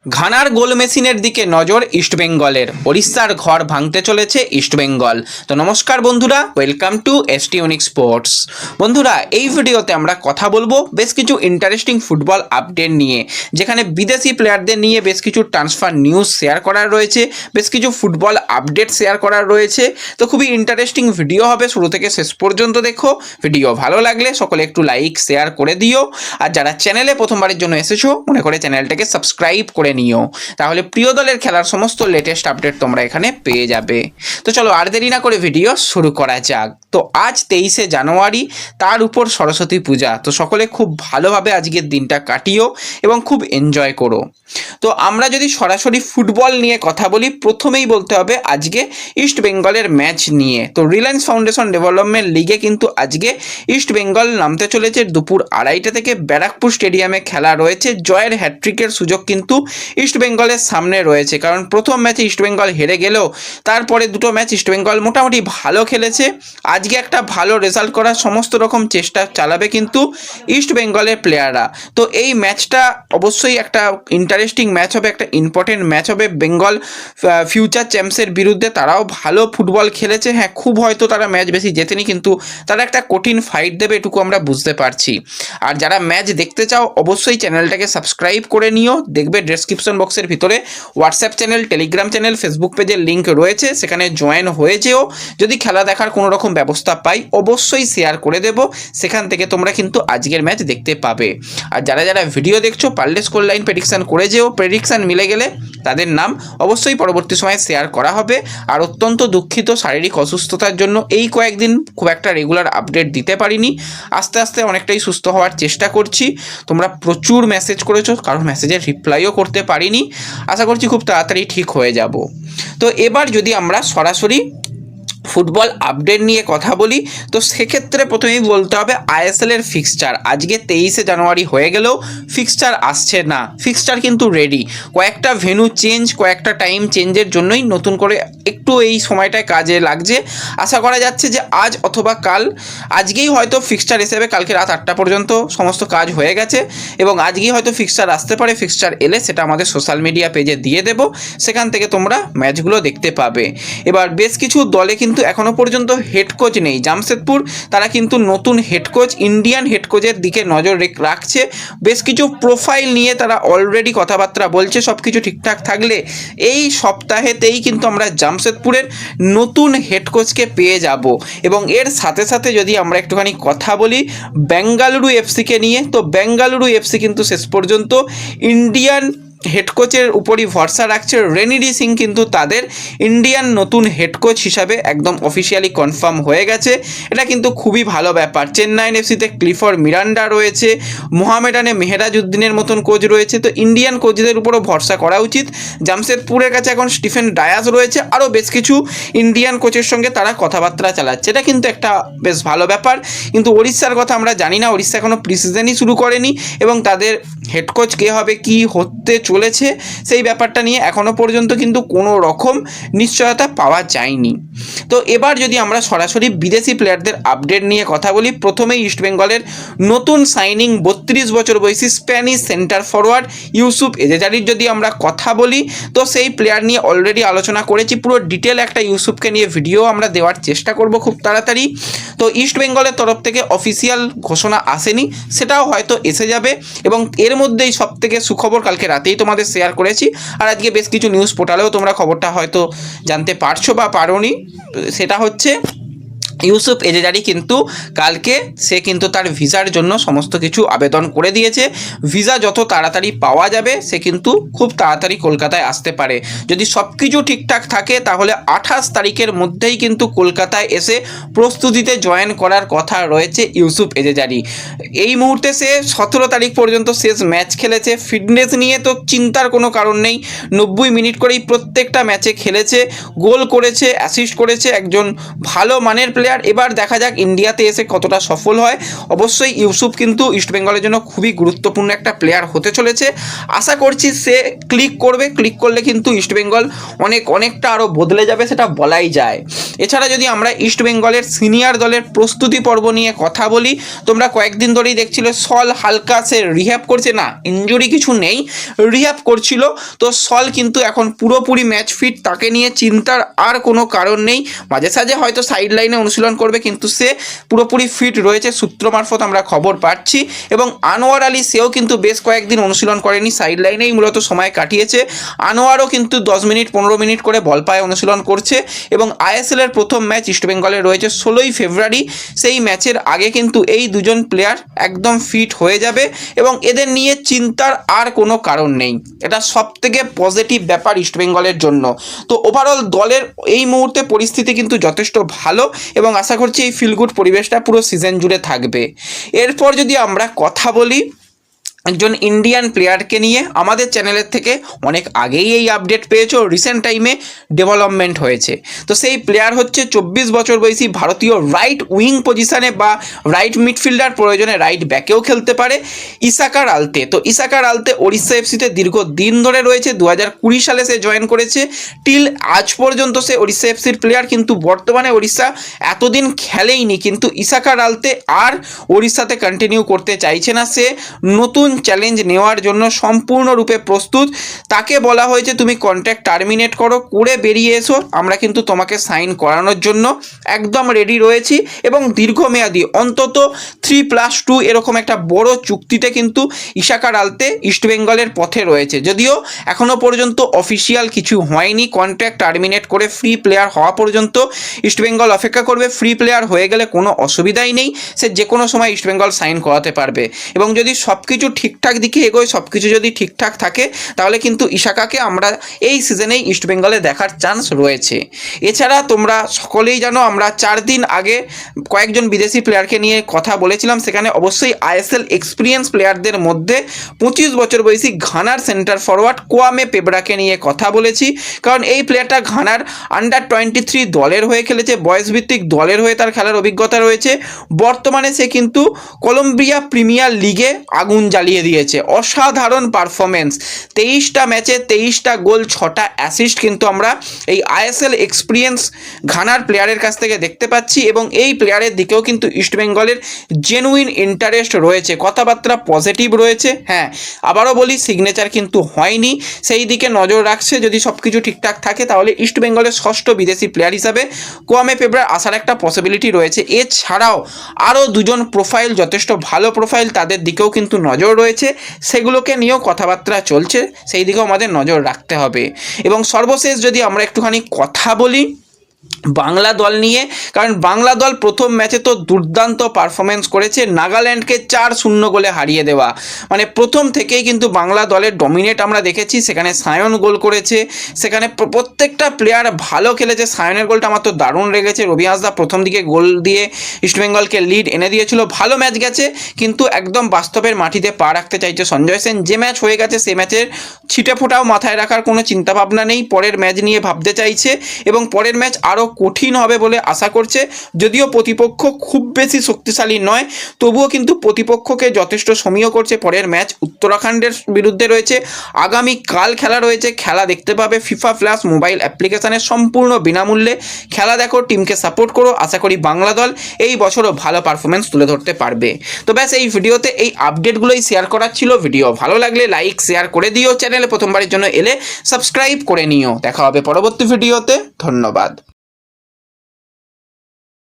ঘানার গোল মেশিনের দিকে নজর ইস্টবেঙ্গলের। ওড়িশার ঘর ভাঙতে চলেছে ইস্টবেঙ্গল। তো নমস্কার বন্ধুরা, welcome to ST unique sports. বন্ধুরা, এই ভিডিওতে আমরা কথা বলবো বেশ কিছু ইন্টারেস্টিং ফুটবল আপডেট নিয়ে, যেখানে বিদেশি প্লেয়ারদের নিয়ে বেশ কিছু ট্রান্সফার নিউজ শেয়ার করার রয়েছে, বেশ কিছু ফুটবল আপডেট শেয়ার করার রয়েছে। তো খুবই ইন্টারেস্টিং ভিডিও হবে, শুরু থেকে শেষ পর্যন্ত দেখো। ভিডিও ভালো লাগলে সকলে একটু লাইক শেয়ার করে দিও, আর যারা চ্যানেলে প্রথমবারের জন্য এসেছো মনে করে চ্যানেলটাকে সাবস্ক্রাইব করে নিও, তাহলে প্রিয় দলের খেলার সমস্ত লেটেস্ট আপডেট তোমরা এখানে পেয়ে যাবে। তো চলো আর দেরি না করে ভিডিও শুরু করা যাক। তো আজ 23শে জানুয়ারি, তার উপর সরস্বতী পূজা। তো সকলে খুব ভালোভাবে আজকের দিনটা কাটিও এবং খুব এনজয় করো। তো আমরা যদি সরাসরি ফুটবল নিয়ে কথা বলি, প্রথমেই বলতে হবে আজকে ইস্ট বেঙ্গলের ম্যাচ নিয়ে। তো রিলায়েন্স ফাউন্ডেশন ডেভেলপমেন্ট লিগে কিন্তু আজকে ইস্ট বেঙ্গল নামতে চলেছে দুপুর 2:30 থেকে। ব্যারাকপুর স্টেডিয়ামে খেলা রয়েছে। জয়ের হ্যাট্রিকের সুযোগ কিন্তু ইস্ট বেঙ্গলের সামনে রয়েছে, কারণ প্রথম ম্যাচে ইস্ট বেঙ্গল হেরে গেলেও তারপরে দুটো ম্যাচ ইস্ট বেঙ্গল মোটামুটি ভালো খেলেছে। আজকে একটা ভালো রেজাল্ট করার সমস্ত রকম চেষ্টা চালাবে কিন্তু ইস্ট বেঙ্গলের প্লেয়াররা। তো এই ম্যাচটা অবশ্যই একটা ইন্টারেস্টিং ম্যাচ হবে, একটা ইম্পর্টেন্ট ম্যাচ হবে। বেঙ্গল ফিউচার চ্যাম্পসের বিরুদ্ধে, তারাও ভালো ফুটবল খেলেছে। হ্যাঁ, খুব হয়তো তারা ম্যাচ বেশি জেতেনি, কিন্তু তারা একটা কঠিন ফাইট দেবে, এটুকু আমরা বুঝতে পারছি। আর যারা ম্যাচ দেখতে চাও অবশ্যই চ্যানেলটাকে সাবস্ক্রাইব করে নিও। দেখবে ডেসক্রিপশন বক্সের ভিতরে WhatsApp channel, Telegram channel, Facebook পেজের লিঙ্ক রয়েছে, সেখানে জয়েন হয়ে যেও। যদি খেলা দেখার কোনো রকম ব্যবস্থা পাই অবশ্যই শেয়ার করে দেব, সেখান থেকে তোমরা কিন্তু আজকের ম্যাচ দেখতে পাবে। আর যারা যারা ভিডিও দেখছো পারলে স্কোর লাইন প্রেডিকশান করে যেও। প্রেডিকশান মিলে গেলে তাদের নাম অবশ্যই পরবর্তী সময়ে শেয়ার করা হবে। আর অত্যন্ত দুঃখিত, শারীরিক অসুস্থতার জন্য এই কয়েকদিন খুব একটা রেগুলার আপডেট দিতে পারিনি। আস্তে আস্তে অনেকটাই সুস্থ হওয়ার চেষ্টা করছি। তোমরা প্রচুর মেসেজ করেছো, কারণ মেসেজের রিপ্লাইও করতে পারিনি। আশা করছি খুব তাড়াতাড়ি ঠিক হয়ে যাব। তো এবার যদি আমরা সরাসরি ফুটবল আপডেট নিয়ে কথা বলি, তো সেক্ষেত্রে প্রথমেই বলতে হবে আইএসএলের ফিক্সচার। আজকে 23শে জানুয়ারি হয়ে গেলেও ফিক্সচার আসছে না। ফিক্সচার কিন্তু রেডি। কয়েকটা ভেন্যু চেঞ্জ, কয়েকটা টাইম চেঞ্জের জন্যই নতুন করে একটু এই সময়টায় কাজে লাগছে। আশা করা যাচ্ছে যে আজ অথবা কাল, আজকেই হয়তো ফিক্সচার হিসেবে কালকে রাত 8টা পর্যন্ত সমস্ত কাজ হয়ে গেছে এবং আজকেই হয়তো ফিক্সচার আসতে পারে। ফিক্সচার এলে সেটা আমাদের সোশ্যাল মিডিয়া পেজে দিয়ে দেব, সেখান থেকে তোমরা ম্যাচগুলো দেখতে পাবে। এবার বেশ কিছু দলে কিন্তু এখনো পর্যন্ত হেড কোচ নেই। জামশেদপুর তারা কিন্তু নতুন হেড কোচ, ইন্ডিয়ান হেড কোচের দিকে নজর রাখছে। বেশ কিছু প্রোফাইল নিয়ে তারা অলরেডি কথাবার্তা বলছে। সব কিছু ঠিকঠাক থাকলে এই সপ্তাহেতেই কিন্তু আমরা জামশেদপুরের নতুন হেড কোচকে পেয়ে যাব। এবং এর সাথে সাথে যদি আমরা একটুখানি কথা বলি বেঙ্গালুরু এফসিকে নিয়ে, তো বেঙ্গালুরু এফসি কিন্তু শেষ পর্যন্ত ইন্ডিয়ান হেড কোচের উপরই ভরসা রাখছে। রেনিডি সিং কিন্তু তাদের ইন্ডিয়ান নতুন হেড কোচ হিসাবে একদম অফিসিয়ালি কনফার্ম হয়ে গেছে। এটা কিন্তু খুবই ভালো ব্যাপার। চেন্নাইন এফসিতে ক্লিফোর্ড মিরান্ডা রয়েছে, মোহামেডানে মেহরাজউদ্দিনের মতন কোচ রয়েছে। তো ইন্ডিয়ান কোচদের উপরও ভরসা করা উচিত। জামশেদপুরের কাছে এখন স্টিফেন ডায়াস রয়েছে, আরও বেশ কিছু ইন্ডিয়ান কোচের সঙ্গে তারা কথাবার্তা চালাচ্ছে। এটা কিন্তু একটা বেশ ভালো ব্যাপার। কিন্তু ওড়িশার কথা আমরা জানি না, ওড়িশা এখনও প্রিসিজনই শুরু করেনি এবং তাদের হেড কোচ কে হবে, কি হতে চলেছে, সেই ব্যাপারটা নিয়ে এখনও পর্যন্ত কিন্তু কোনো রকম নিশ্চয়তা পাওয়া যায়নি। তো এবার যদি আমরা সরাসরি বিদেশি প্লেয়ারদের আপডেট নিয়ে কথা বলি, প্রথমেই ইস্টবেঙ্গলের নতুন সাইনিং 32 বছর বয়সী স্প্যানিশ সেন্টার ফরওয়ার্ড ইউসুফ এজেজারির যদি আমরা কথা বলি, তো সেই প্লেয়ার নিয়ে অলরেডি আলোচনা করেছি। পুরো ডিটেল একটা ইউসুফকে নিয়ে ভিডিও আমরা দেওয়ার চেষ্টা করব খুব তাড়াতাড়ি। তো ইস্টবেঙ্গলের তরফ থেকে অফিসিয়াল ঘোষণা আসেনি, সেটাও হয়তো এসে যাবে। এবং এর মধ্যেই সবথেকে সুখবর কালকে রাতেই তোমাদের শেয়ার করেছি, আর আজকে বেশ কিছু নিউজ পোর্টালেও তোমরা খবরটা হয়তো জানতে পারছো বা পারোনি। সেটা হচ্ছে ইউসুফ এজেজারি কিন্তু কালকে সে কিন্তু তার ভিসার জন্য সমস্ত কিছু আবেদন করে দিয়েছে। ভিসা যত তাড়াতাড়ি পাওয়া যাবে সে কিন্তু খুব তাড়াতাড়ি কলকাতায় আসতে পারে। যদি সব কিছু ঠিকঠাক থাকে তাহলে 28 তারিখের মধ্যেই কিন্তু কলকাতায় এসে প্রস্তুতিতে জয়েন করার কথা রয়েছে ইউসুফ এজেজারি। এই মুহূর্তে সে 17 তারিখ পর্যন্ত শেষ ম্যাচ খেলেছে। ফিটনেস নিয়ে তো চিন্তার কোনো কারণ নেই, 90 মিনিট করেই প্রত্যেকটা ম্যাচে খেলেছে, গোল করেছে, অ্যাসিস্ট করেছে। একজন ভালো মানের প্লেয়ার প্লেয়ার, এবার দেখা যাক ইন্ডিয়াতে এসে কতটা সফল হয়। অবশ্যই ইউসুফ কিন্তু ইস্টবেঙ্গলের জন্য খুবই গুরুত্বপূর্ণ একটা প্লেয়ার হতে চলেছে। আশা করছি সে ক্লিক করলে কিন্তু ইস্টবেঙ্গল অনেকটা আরও বদলে যাবে, সেটা বলাই যায়। এছাড়া যদি আমরা ইস্টবেঙ্গলের সিনিয়র দলের প্রস্তুতি পর্ব নিয়ে কথা বলি, তোমরা কয়েকদিন ধরেই দেখছিলে সল হালকা সে রিহ্যাব করছে, না ইনজুরি কিছু নেই, রিহ্যাব করছিল। তো সল কিন্তু এখন পুরোপুরি ম্যাচ ফিট, তাকে নিয়ে চিন্তার আর কোনো কারণ নেই। মাঝে সাঝে হয়তো সাইড লাইনে অনুশীলন করবে, কিন্তু সে পুরোপুরি ফিট রয়েছে, সূত্র মারফত আমরা খবর পাচ্ছি। এবং আনোয়ার আলী, সেও কিন্তু বেশ কয়েকদিন অনুশীলন করেনি, সাইড লাইনেই মূলত সময় কাটিয়েছে। আনোয়ারও কিন্তু 10 মিনিট 15 মিনিট করে বল পায়ে অনুশীলন করছে। এবং আইএসএল এর প্রথম ম্যাচ ইস্টবেঙ্গলের রয়েছে 16ই ফেব্রুয়ারি, সেই ম্যাচের আগে কিন্তু এই দুজন প্লেয়ার একদম ফিট হয়ে যাবে এবং এদের নিয়ে চিন্তার আর কোনো কারণ নেই। এটা সবথেকে পজিটিভ ব্যাপার ইস্টবেঙ্গলের জন্য। তো ওভারঅল দলের এই মুহূর্তে পরিস্থিতি কিন্তু যথেষ্ট ভালো এবং আশা করছি এই ফিল গুড পরিবেশটা পুরো সিজন জুড়ে থাকবে। এরপর যদি আমরা কথা বলি একজন ইন্ডিয়ান প্লেয়ারকে নিয়ে, আমাদের চ্যানেলের থেকে অনেক আগেই এই আপডেট পেয়েছো, রিসেন্ট টাইমে ডেভেলপমেন্ট হয়েছে। তো সেই প্লেয়ার হচ্ছে 24 বছর বয়সী ভারতীয় রাইট উইং পজিশনে বা রাইট মিডফিল্ডার, প্রয়োজনে রাইট ব্যাকেও খেলতে পারে, ইসাকার আলতে। তো ইসাকার আলতে ওড়িশা এফসিতে দীর্ঘদিন ধরে রয়েছে, 2020 সালে সে জয়েন করেছে। টিল আজ পর্যন্ত সে ওড়িশা এফসির প্লেয়ার, কিন্তু বর্তমানে ওড়িশা এতদিন খেলেইনি। কিন্তু ইসাকার আলতে আর ওড়িশাতে কন্টিনিউ করতে চাইছে না, সে নতুন চ্যালেঞ্জ নেওয়ার জন্য সম্পূর্ণরূপে প্রস্তুত। তাকে বলা হয়েছে তুমি কন্ট্রাক্ট টার্মিনেট করে বেরিয়ে এসো, আমরা কিন্তু তোমাকে সাইন করানোর জন্য একদম রেডি রয়েছি। এবং দীর্ঘমেয়াদী অন্তত 3+2 এরকম একটা বড় চুক্তিতে কিন্তু ইসাকার আলতে ইস্টবেঙ্গলের পথে রয়েছে। যদিও এখনও পর্যন্ত অফিসিয়াল কিছু হয়নি, কন্ট্রাক্ট টার্মিনেট করে ফ্রি প্লেয়ার হওয়া পর্যন্ত ইস্টবেঙ্গল অপেক্ষা করবে। ফ্রি প্লেয়ার হয়ে গেলে কোনো অসুবিধাই নেই, সে যে কোনো সময় ইস্টবেঙ্গল সাইন করাতে পারবে। এবং যদি সব কিছু ঠিকঠাক দিকে এগোয়, সব কিছু যদি ঠিকঠাক থাকে, তাহলে কিন্তু ইশাকাকে আমরা এই সিজনেই ইস্টবেঙ্গলে দেখার চান্স রয়েছে। এছাড়া তোমরা সকলেই জানো, আমরা 4 দিন আগে কয়েকজন বিদেশি প্লেয়ারকে নিয়ে কথা বলেছিলাম, সেখানে অবশ্যই আইএসএল এক্সপিরিয়েন্স প্লেয়ারদের মধ্যে 25 বছর বয়সী ঘানার সেন্টার ফরওয়ার্ড কোয়ামে পেব্রাকে নিয়ে কথা বলেছি। কারণ এই প্লেয়ারটা ঘানার আন্ডার-23 দলের হয়ে খেলেছে, বয়সভিত্তিক দলের হয়ে তার খেলার অভিজ্ঞতা রয়েছে। বর্তমানে সে কিন্তু কলম্বিয়া প্রিমিয়ার লিগে আগুন জ্বালিয়ে দিয়েছে, অসাধারণ পারফরমেন্স, 23টা ম্যাচে 23টা গোল, 6টা অ্যাসিস্ট কিন্তু আমরা এই আইএসএল এক্সপিরিয়েন্স ঘানার প্লেয়ারের কাছ থেকে দেখতে পাচ্ছি। এবং এই প্লেয়ারের দিকেও কিন্তু ইস্টবেঙ্গলের জেনুইন ইন্টারেস্ট রয়েছে, কথাবার্তা পজিটিভ রয়েছে। হ্যাঁ, আবারও বলি, সিগনেচার কিন্তু হয়নি, সেই দিকে নজর রাখছে। যদি সব কিছু ঠিকঠাক থাকে তাহলে ইস্টবেঙ্গলের ষষ্ঠ বিদেশি প্লেয়ার হিসাবে কোয়ামে পেব্রার আসার একটা পসিবিলিটি রয়েছে। এছাড়াও আরও দুজন প্রোফাইল, যথেষ্ট ভালো প্রোফাইল, তাদের দিকেও কিন্তু নজর রয়েছে, সেগুলোকে নিয়েও কথাবার্তা চলছে, সেই দিকেও আমাদের নজর রাখতে হবে। এবং সর্বশেষ যদি আমরা একটুখানি কথা বলি বাংলা দল নিয়ে, কারণ বাংলা দল প্রথম ম্যাচে তো দুর্দান্ত পারফরমেন্স করেছে, নাগাল্যান্ডকে 4-0 গোলে হারিয়ে দেওয়া, মানে প্রথম থেকেই কিন্তু বাংলা দলের ডমিনেট আমরা দেখেছি। সেখানে সায়ন গোল করেছে, সেখানে প্রত্যেকটা প্লেয়ার ভালো খেলেছে। সায়নের গোলটা আমার তো দারুণ লেগেছে, রবি হাঁসদা প্রথম দিকে গোল দিয়ে ইস্টবেঙ্গলকে লিড এনে দিয়েছিল, ভালো ম্যাচ গেছে। কিন্তু একদম বাস্তবের মাটিতে পা রাখতে চাইছে সঞ্জয় সেন। যে ম্যাচ হয়ে গেছে সে ম্যাচের ছিটে ফোটাও মাথায় রাখার কোনো চিন্তাভাবনা নেই, পরের ম্যাচ নিয়ে ভাবতে চাইছে এবং পরের ম্যাচ আরও কঠিন হবে বলে আশা করছে। যদিও প্রতিপক্ষ খুব বেশি শক্তিশালী নয়, তবুও কিন্তু প্রতিপক্ষকে যথেষ্ট সমীহ করছে। পরের ম্যাচ উত্তরাখণ্ডের বিরুদ্ধে রয়েছে, আগামীকাল খেলা রয়েছে। খেলা দেখতে পাবে ফিফা ফ্ল্যাশ মোবাইল অ্যাপ্লিকেশানে, সম্পূর্ণ বিনামূল্যে। খেলা দেখো, টিমকে সাপোর্ট করো। আশা করি বাংলা দল এই বছরও ভালো পারফরমেন্স তুলে ধরতে পারবে। তো ব্যাস, এই ভিডিওতে এই আপডেটগুলোই শেয়ার করার ছিল। ভিডিও ভালো লাগলে লাইক শেয়ার করে দিও, চ্যানেলে প্রথমবারের জন্য এলে সাবস্ক্রাইব করে নিও। দেখা হবে পরবর্তী ভিডিওতে, ধন্যবাদ।